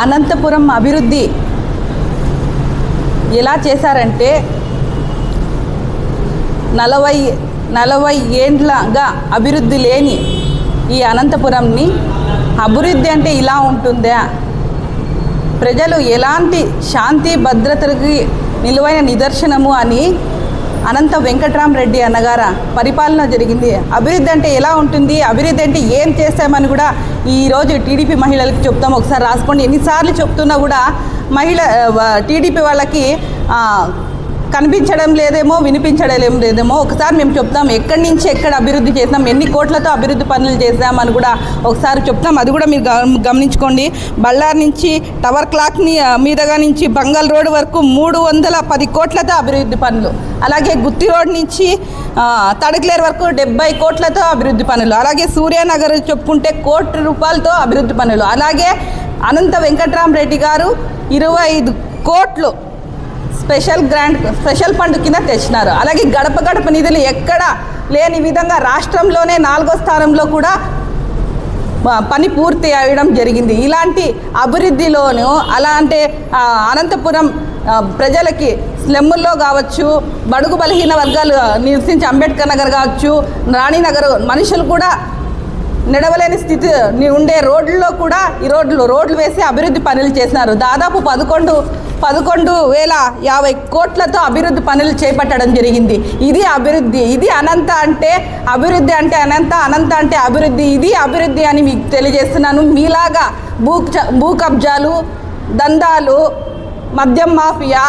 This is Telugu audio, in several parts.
అనంతపురం అభివృద్ధి ఎలా చేశారంటే 40 ఏండ్లగా అభివృద్ధి లేని ఈ అనంతపురంని అభివృద్ధి అంటే ఇలా ఉంటుందా, ప్రజలు ఎలాంటి శాంతి భద్రతలకి నిలువైన నిదర్శనము అని అనంత వెంకట్రామరెడ్డి అన్నగారు పరిపాలన జరిగింది. అభివృద్ధి అంటే ఎలా ఉంటుంది, అభివృద్ధి అంటే ఏం చేస్తామని కూడా ఈరోజు టీడీపీ మహిళలకు చెప్తాం. ఒకసారి రాసుకోండి. ఎన్నిసార్లు చెప్తున్నా కూడా టీడీపీ వాళ్ళకి కనిపించడం లేదేమో, వినిపించడం లేదేమో. ఒకసారి మేము చెప్తాం ఎక్కడి నుంచి ఎక్కడ అభివృద్ధి చేస్తాం, ఎన్ని కోట్లతో అభివృద్ధి పనులు చేస్తామని కూడా ఒకసారి చెప్తాం. అది కూడా మీరు గమనించుకోండి. బళ్ళారి నుంచి టవర్ క్లాక్ మీదగా నుంచి బంగాల్ రోడ్ వరకు 310 కోట్లతో అభివృద్ధి పనులు. అలాగే గుత్తి రోడ్ నుంచి తడకలేరు వరకు 70 కోట్లతో అభివృద్ధి పనులు. అలాగే సూర్యానగర్ చెప్పుకుంటే 1 కోటి రూపాయలతో అభివృద్ధి పనులు. అలాగే అనంత వెంకట్రామరెడ్డి గారు 25 కోట్లు స్పెషల్ ఫండ్ కింద తెచ్చినారు. అలాగే గడప గడప నిధులు ఎక్కడ లేని విధంగా రాష్ట్రంలోనే 4వ స్థానంలో కూడా పని పూర్తి అయ్యడం జరిగింది. ఇలాంటి అభివృద్ధిలోనూ అలా అంటే అనంతపురం ప్రజలకి స్లెమ్ముల్లో కావచ్చు, బడుగు బలహీన వర్గాలు నివసించే అంబేద్కర్ నగర్ కావచ్చు, రాణినగర్ మనుషులు కూడా నడవలేని స్థితి ఉండే రోడ్లలో కూడా ఈ రోడ్లు వేసి అభివృద్ధి పనులు చేసినారు. దాదాపు 11,050 కోట్లతో అభివృద్ధి పనులు చేపట్టడం జరిగింది. ఇది అభివృద్ధి. ఇది అనంత అంటే అభివృద్ధి, అంటే అనంత అంటే అభివృద్ధి. ఇది అభివృద్ధి అని మీకు తెలియజేస్తున్నాను. మీలాగా భూ కబ్జాలు, దందాలు, మద్యం మాఫియా,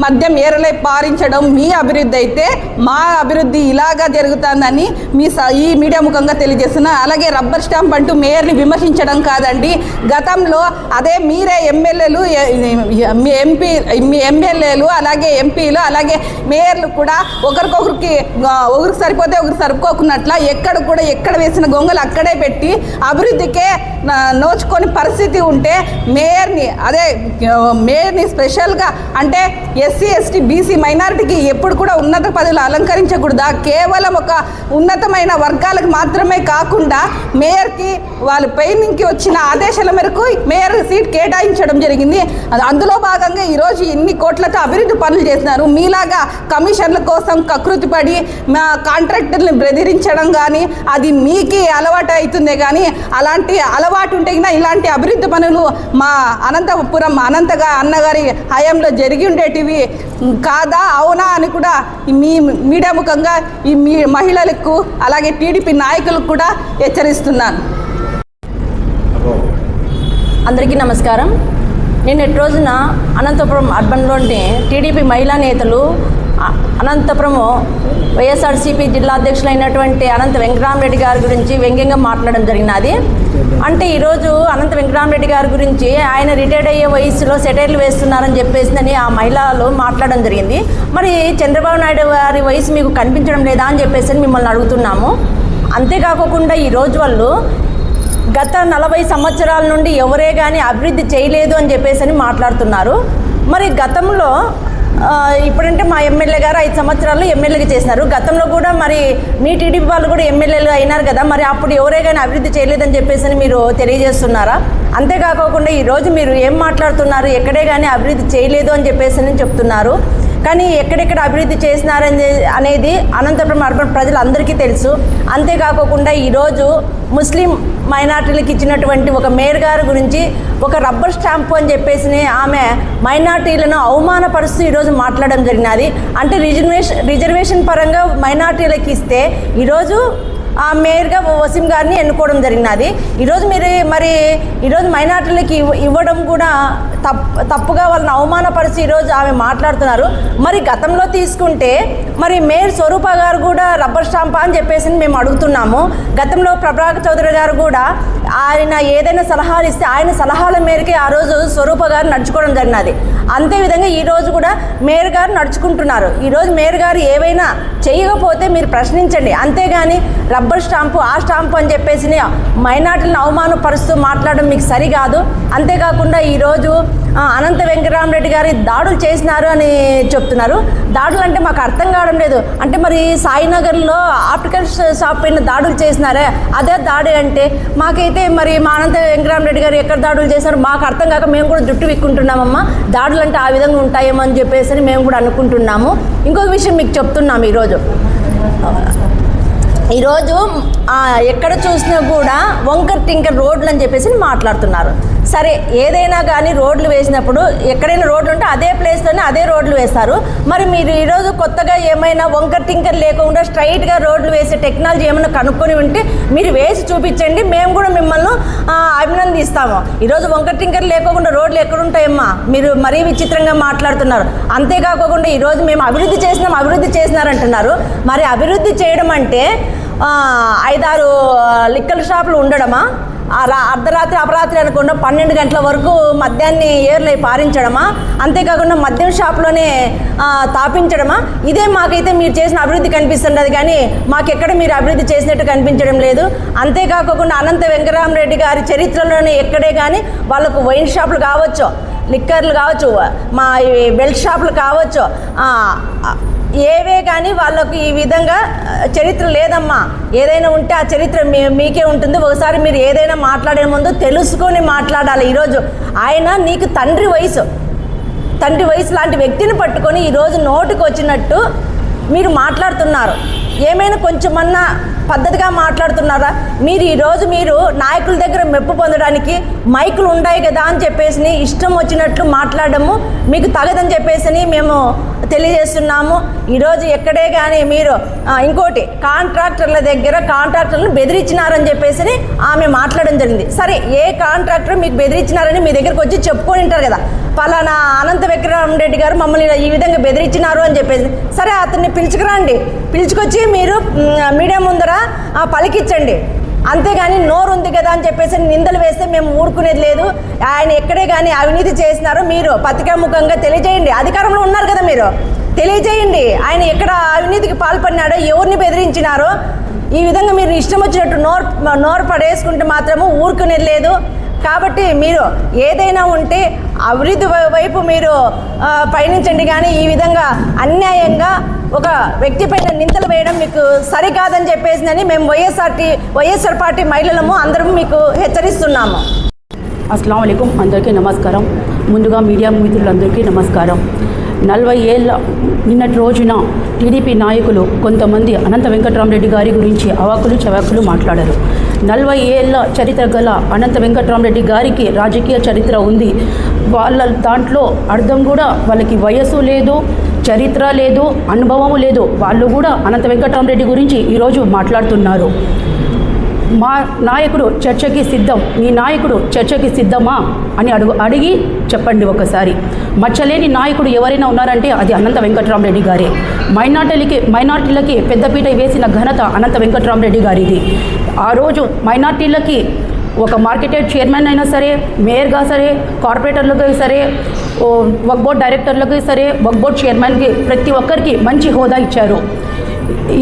మద్యం ఏరలై పారించడం మీ అభివృద్ధి అయితే మా అభివృద్ధి ఇలాగా జరుగుతుందని ఈ మీడియా ముఖంగా తెలియజేస్తున్నా. అలాగే రబ్బర్ స్టాంప్ అంటూ మేయర్ని విమర్శించడం కాదండి. గతంలో అదే మీరే ఎమ్మెల్యేలు, మీ ఎమ్మెల్యేలు, అలాగే ఎంపీలు, అలాగే మేయర్లు కూడా ఒకరికి సరిపోతే ఒకరు సరిపోకున్నట్ల ఎక్కడ వేసిన గొంగలు అక్కడే పెట్టి అభివృద్ధికే నోచుకొని పరిస్థితి ఉంటే మేయర్ని స్పెషల్గా అంటే ఎస్సీ, ఎస్టీ, బీసీ, మైనారిటీకి ఎప్పుడు కూడా ఉన్నత పదవులు అలంకరించకూడదా? కేవలం ఒక ఉన్నతమైన వర్గాలకు మాత్రమే కాకుండా మేయర్కి వాళ్ళ పైనుంచి వచ్చిన ఆదేశాల మేరకు మేయర్ సీట్ కేటాయించడం జరిగింది. అందులో భాగంగా ఈరోజు ఎన్ని కోట్లతో అభివృద్ధి పనులు చేస్తున్నారు. మీలాగా కమిషన్ల కోసం కకృతిపడి మా కాంట్రాక్టర్ని బెదిరించడం కానీ అది మీకే అలవాటు అవుతుందే కానీ అలాంటి అలవాటు ఉంటే ఇలాంటి అభివృద్ధి పనులు మా అనంతపురం అనంతగా అన్నగారి హయాంలో జరిగి ఉండేటివి కాదా, అవునా అని కూడా మీ మీడియా ముఖంగా ఈ మహిళలకు అలాగే టీడీపీ నాయకులకు కూడా హెచ్చరిస్తున్నాను. అందరికీ నమస్కారం. నిన్నటి రోజున అనంతపురం అర్బన్లోని టీడీపీ మహిళా నేతలు అనంతపురము వైఎస్ఆర్సీపీ జిల్లా అధ్యక్షులైనటువంటి అనంత వెంకటరామరెడ్డి గారి గురించి వ్యంగ్యంగా మాట్లాడడం జరిగినది. అంటే ఈరోజు అనంత వెంకటరామరెడ్డి గారి గురించి ఆయన రిటైర్డ్ అయ్యే వయసులో సెటైర్లు వేస్తున్నారని చెప్పేసి ఆ మహిళలు మాట్లాడడం జరిగింది. మరి చంద్రబాబు నాయుడు గారి వయసు మీకు కనిపించడం లేదా అని చెప్పేసి మిమ్మల్ని అడుగుతున్నాము. అంతేకాకుండా ఈరోజు వాళ్ళు గత 40 సంవత్సరాల నుండి ఎవరే కానీ అభివృద్ధి చేయలేదు అని చెప్పేసి మాట్లాడుతున్నారు. మరి గతంలో ఇప్పుడంటే మా ఎమ్మెల్యే గారు 5 సంవత్సరాలు ఎమ్మెల్యేగా చేసినారు. గతంలో కూడా మరి మీ టీడీపీ వాళ్ళు కూడా ఎమ్మెల్యేలు అయినారు కదా, మరి అప్పుడు ఎవరే కానీ అభివృద్ధి చేయలేదని చెప్పేసి మీరు తెలియజేస్తున్నారా? అంతేకాకుండా ఈరోజు మీరు ఏం మాట్లాడుతున్నారు, ఎక్కడే కానీ అభివృద్ధి చేయలేదు అని చెప్పేసి చెప్తున్నారు. కానీ ఎక్కడెక్కడ అభివృద్ధి చేసినారని అనేది అనంతపురం అర్బన్ ప్రజలందరికీ తెలుసు. అంతేకాకుండా ఈరోజు ముస్లిం మైనార్టీలకు ఇచ్చినటువంటి ఒక మేయర్ గారి గురించి ఒక రబ్బర్ స్టాంపు అని చెప్పేసి ఆమె మైనార్టీలను అవమానపరుస్తూ ఈరోజు మాట్లాడడం జరిగినది. అంటే రిజర్వేషన్ పరంగా మైనార్టీలకు ఇస్తే ఈరోజు ఆ మేయర్గా వసీం గారిని ఎన్నుకోవడం జరిగినది. ఈరోజు ఈరోజు మైనార్టీలకి ఇవ్వడం కూడా తప్పుగా వాళ్ళని అవమానపరిచి ఈరోజు ఆమె మాట్లాడుతున్నారు. మరి గతంలో తీసుకుంటే మరి మేయర్ స్వరూప గారు కూడా రబ్బర్ స్టాంపా అని చెప్పేసి మేము అడుగుతున్నాము. గతంలో ప్రభాకర్ చౌదరి గారు కూడా ఆయన ఏదైనా సలహాలు ఇస్తే ఆయన సలహాల మేరకే ఆ రోజు స్వరూప గారు నడుచుకోవడం జరిగినది. అంతేవిధంగా ఈరోజు కూడా మేయర్ గారు నడుచుకుంటున్నారు. ఈరోజు మేయర్ గారు ఏవైనా చేయకపోతే మీరు ప్రశ్నించండి, అంతేగాని రబ్బర్ రబ్బర్ స్టాంపు ఆ స్టాంపు అని చెప్పేసి మైనార్టీలను అవమానపరుస్తూ మాట్లాడడం మీకు సరికాదు. అంతేకాకుండా ఈరోజు అనంత వెంకటరామరెడ్డి గారి దాడులు చేసినారు అని చెప్తున్నారు. దాడులు అంటే మాకు అర్థం కావడం లేదు. అంటే మరి సాయినగర్లో ఆప్టికల్ షాప్ పైన దాడులు చేసినారే, అదే దాడి అంటే మాకైతే మరి మా అనంత వెంకటరామరెడ్డి గారు ఎక్కడ దాడులు చేశారు మాకు అర్థం కాక మేము కూడా జుట్టు విక్కుంటున్నామమ్మా. దాడులు అంటే ఆ విధంగా ఉంటాయేమో అని చెప్పేసి మేము కూడా అనుకుంటున్నాము. ఇంకొక విషయం మీకు చెప్తున్నాము. ఈరోజు ఎక్కడ చూసినా కూడా వంకర్ టింకర్ రోడ్లు అని చెప్పేసి మాట్లాడుతున్నారు. సరే, ఏదైనా కానీ రోడ్లు వేసినప్పుడు ఎక్కడైనా రోడ్లు ఉంటే అదే ప్లేస్లోనే అదే రోడ్లు వేస్తారు. మరి మీరు ఈరోజు కొత్తగా ఏమైనా వంకర్ టింకర్ లేకుండా స్ట్రైట్గా రోడ్లు వేసే టెక్నాలజీ ఏమైనా కనుక్కొని ఉంటే మీరు వేసి చూపించండి, మేము కూడా మిమ్మల్ని అభినందిస్తాము. ఈరోజు వంకర్ టింకర్ లేకుండా రోడ్లు ఎక్కడుంటాయమ్మా? మీరు మరీ విచిత్రంగా మాట్లాడుతున్నారు. అంతేకాకుండా ఈరోజు మేము అభివృద్ధి చేసినారంటున్నారు. మరి అభివృద్ధి చేయడం అంటే 5-6 లిక్కర్ షాపులు ఉండడమా? అర్ధరాత్రి అపరాత్రి అనుకుండా 12 గంటల వరకు మద్యాన్ని ఏర్లై పారించడమా? అంతేకాకుండా మద్యం షాప్లోనే తాపించడమా? ఇదే మాకైతే మీరు చేసిన అభివృద్ధి కనిపిస్తున్నది, కానీ మాకెక్కడ మీరు అభివృద్ధి చేసినట్టు కనిపించడం లేదు. అంతేకాకుండా అనంత వెంకటరామరెడ్డి గారి చరిత్రలోనే ఎక్కడే కానీ వాళ్ళకు వైన్ షాపులు కావచ్చు, లిక్కర్లు కావచ్చు, మా బెల్ట్ షాపులు కావచ్చు, ఏవే కానీ వాళ్ళకు ఈ విధంగా చరిత్ర లేదమ్మా. ఏదైనా ఉంటే ఆ చరిత్ర మీకే ఉంటుంది. ఒకసారి మీరు ఏదైనా మాట్లాడే ముందు తెలుసుకొని మాట్లాడాలి. ఈరోజు ఆయన నీకు తండ్రి వయసు లాంటి వ్యక్తిని పట్టుకొని ఈరోజు నోటికి వచ్చినట్టు మీరు మాట్లాడుతున్నారు. ఏమైనా కొంచెమన్నా పద్ధతిగా మాట్లాడుతున్నారా? మీరు నాయకుల దగ్గర మెప్పు పొందడానికి మైకులు ఉన్నాయి కదా అని చెప్పేసి ఇష్టం వచ్చినట్లు మాట్లాడము మీకు తగదని చెప్పేసి మేము తెలియజేస్తున్నాము. ఈరోజు ఎక్కడే కానీ మీరు ఇంకోటి కాంట్రాక్టర్ల దగ్గర కాంట్రాక్టర్లను బెదిరించినారని చెప్పేసి ఆమె మాట్లాడడం జరిగింది. సరే, ఏ కాంట్రాక్టర్ మీకు బెదిరించినారని మీ దగ్గరకు వచ్చి చెప్పుకొని ఉంటారు కదా, పలానా అనంత వెంకటరామరెడ్డి గారు మమ్మల్ని ఈ విధంగా బెదిరించినారు అని చెప్పేసి. సరే, అతన్ని పిలుచుకొచ్చి మీరు మీడియా ముందర పలికించండి. అంతేగాని నోరు ఉంది కదా అని చెప్పేసి నిందలు వేస్తే మేము ఊరుకునేది లేదు. ఆయన ఎక్కడే కానీ అవినీతి చేసినారో మీరు పత్రికాముఖంగా తెలియజేయండి. అధికారంలో ఉన్నారు కదా, మీరు తెలియజేయండి. ఆయన ఎక్కడ అవినీతికి పాల్పడినాడో, ఎవరిని బెదిరించినారో. ఈ విధంగా మీరు ఇష్టం వచ్చినట్టు నోరు పడేసుకుంటే మాత్రము ఊరుకునేది లేదు. కాబట్టి మీరు ఏదైనా ఉంటే అభివృద్ధి వైపు మీరు పయనించండి, కానీ ఈ విధంగా అన్యాయంగా ఒక వ్యక్తి పైన నిందలు వేయడం మీకు సరికాదని చెప్పేసి మేము వైఎస్ఆర్ పార్టీ మహిళలము అందరం మీకు హెచ్చరిస్తున్నాము. అస్సలాము అలైకుం, అందరికీ నమస్కారం. ముందుగా మీడియా మిత్రులందరికీ నమస్కారం. 40 ఏళ్ళ నిన్నటి రోజున టీడీపీ నాయకులు కొంతమంది అనంత వెంకటరామరెడ్డి గారి గురించి అవాకులు చవాకులు మాట్లాడారు. 40 ఏళ్ళ చరిత్ర గల అనంత వెంకటరామరెడ్డి గారికి రాజకీయ చరిత్ర ఉంది. వాళ్ళ దాంట్లో అర్థం కూడా వాళ్ళకి వయసు లేదు, చరిత్ర లేదు, అనుభవం లేదు. వాళ్ళు కూడా అనంత వెంకటరామరెడ్డి గురించి ఈరోజు మాట్లాడుతున్నారు. మా నాయకుడు చర్చకి సిద్ధం, మీ నాయకుడు చర్చకి సిద్ధమా అని అడిగి చెప్పండి ఒకసారి. మచ్చలేని నాయకుడు ఎవరైనా ఉన్నారంటే అది అనంత వెంకటరామరెడ్డి గారే. మైనార్టీలకి పెద్దపీట వేసిన ఘనత అనంత వెంకటరామరెడ్డి గారిది. ఆ రోజు మైనార్టీలకి ఒక మార్కెటెడ్ చైర్మన్ అయినా సరే, మేయర్గా సరే, కార్పొరేటర్లకు సరే, వక్ బోర్డ్ డైరెక్టర్లకు సరే, వక్ బోర్డ్ చైర్మన్కి ప్రతి ఒక్కరికి మంచి హోదా ఇచ్చారు.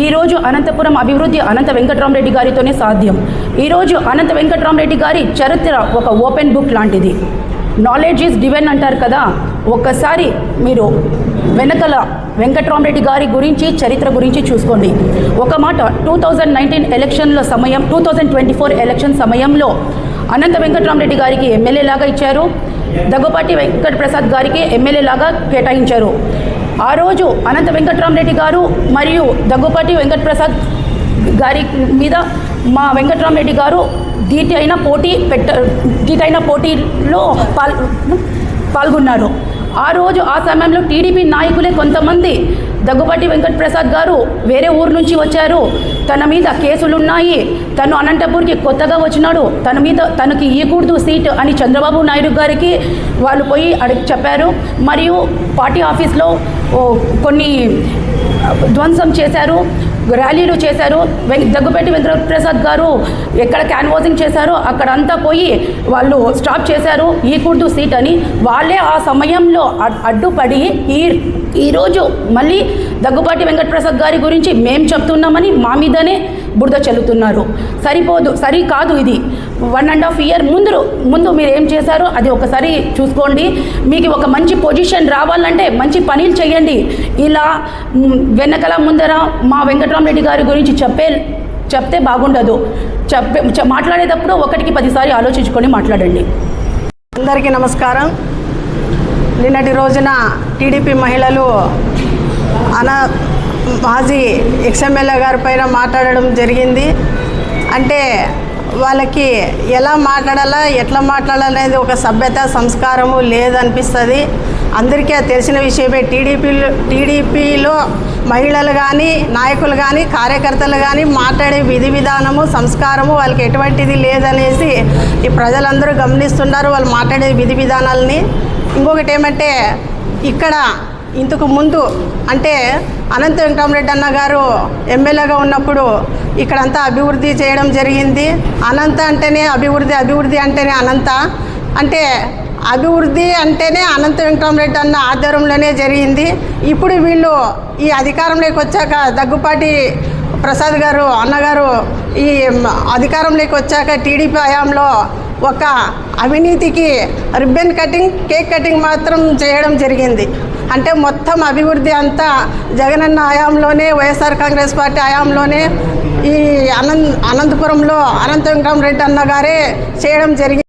ఈరోజు అనంతపురం అభివృద్ధి అనంత వెంకటరామరెడ్డి గారితోనే సాధ్యం. ఈరోజు అనంత వెంకటరామరెడ్డి గారి చరిత్ర ఒక ఓపెన్ బుక్ లాంటిది. నాలెడ్జ్ ఈజ్ డివైన్ అంటారు కదా. ఒక్కసారి మీరు వెనకల వెంకటరామరెడ్డి గారి గురించి చరిత్ర గురించి చూసుకోండి. ఒక మాట, 2024 ఎలక్షన్ సమయంలో అనంత వెంకటరామరెడ్డి గారికి ఎమ్మెల్యే లాగా ఇచ్చారు, దగ్గుపాటి వెంకటప్రసాద్ గారికి ఎమ్మెల్యే లాగా కేటాయించారు. ఆ రోజు అనంత వెంకటరామరెడ్డి గారు మరియు దగ్గుపాటి వెంకటప్రసాద్ గారి మీద మా వెంకటరామరెడ్డి గారు ధీటైన పోటీలో పాల్గొన్నారు. ఆ సమయంలో టీడీపీ నాయకులే కొంతమంది దగ్గుపాటి వెంకటప్రసాద్ గారు వేరే ఊరు నుంచి వచ్చారు, తన మీద కేసులున్నాయి, తను అనంతపూర్కి కొత్తగా వచ్చినాడు, తనకి ఇవ్వకూడదు సీట్ అని చంద్రబాబు నాయుడు గారికి వాళ్ళు పోయి చెప్పారు. మరియు పార్టీ ఆఫీస్లో కొన్ని ధ్వంసం చేశారు, ర్యాలీలు చేశారు. దగ్గుపాటి వెంకటప్రసాద్ గారు ఎక్కడ క్యాన్వాసింగ్ చేశారో అక్కడంతా పోయి వాళ్ళు స్టాప్ చేశారు, ఇవ్వకూడదు సీట్ అని. వాళ్ళే ఆ సమయంలో అడ్డుపడి ఈరోజు మళ్ళీ దగ్గుపాటి వెంకటప్రసాద్ గారి గురించి మేం చెప్తున్నామని మా మీదనే బురద చల్లుతున్నారు. సరికాదు ఇది. 1.5 year ముందు మీరు ఏం చేశారో అది ఒకసారి చూసుకోండి. మీకు ఒక మంచి పొజిషన్ రావాలంటే మంచి పనులు చేయండి. ఇలా వెనకల ముందర మా వెంకట్రామరెడ్డి గారి గురించి చెప్తే బాగుండదు. మాట్లాడేటప్పుడు 1కి 10 సార్లు ఆలోచించుకొని మాట్లాడండి. అందరికీ నమస్కారం. నిన్నటి రోజున టీడీపీ మహిళలు మాజీ ఎక్స్ఎమ్మెల్యే గారి పైన మాట్లాడడం జరిగింది. అంటే వాళ్ళకి ఎలా మాట్లాడాలా ఎట్లా మాట్లాడాలనేది ఒక సభ్యత సంస్కారము లేదనిపిస్తుంది. అందరికీ తెలిసిన విషయమే. టీడీపీలో మహిళలు కానీ నాయకులు కానీ కార్యకర్తలు కానీ మాట్లాడే విధి విధానము సంస్కారము వాళ్ళకి ఎటువంటిది లేదనేసి ఈ ప్రజలందరూ గమనిస్తున్నారు వాళ్ళు మాట్లాడే విధి విధానాలని. ఇంకొకటి ఏమంటే ఇక్కడ ఇంతకు ముందు అంటే అనంత వెంకటరామరెడ్డి అన్న గారు ఎమ్మెల్యేగా ఉన్నప్పుడు ఇక్కడంతా అభివృద్ధి చేయడం జరిగింది. అనంత అంటేనే అభివృద్ధి అంటేనే అనంత, అంటే అభివృద్ధి అంటేనే అనంత వెంకటరామరెడ్డి అన్న ఆధ్వర్యంలోనే జరిగింది. ఇప్పుడు వీళ్ళు ఈ అధికారంలోకి వచ్చాక దగ్గుపాటి ప్రసాద్ గారు అన్నగారు ఈ అధికారంలోకి వచ్చాక టీడీపీ హయాంలో ఒక అవినీతికి రిబ్బన్ కటింగ్ కేక్ కటింగ్ మాత్రం చేయడం జరిగింది. అంటే మొత్తం అభివృద్ధి అంతా జగనన్న హయాంలోనే వైఎస్ఆర్ కాంగ్రెస్ పార్టీ హయాంలోనే ఈ అనంతపురంలో అనంత వెంకటరామరెడ్డి అన్న గారే చేయడం జరిగింది.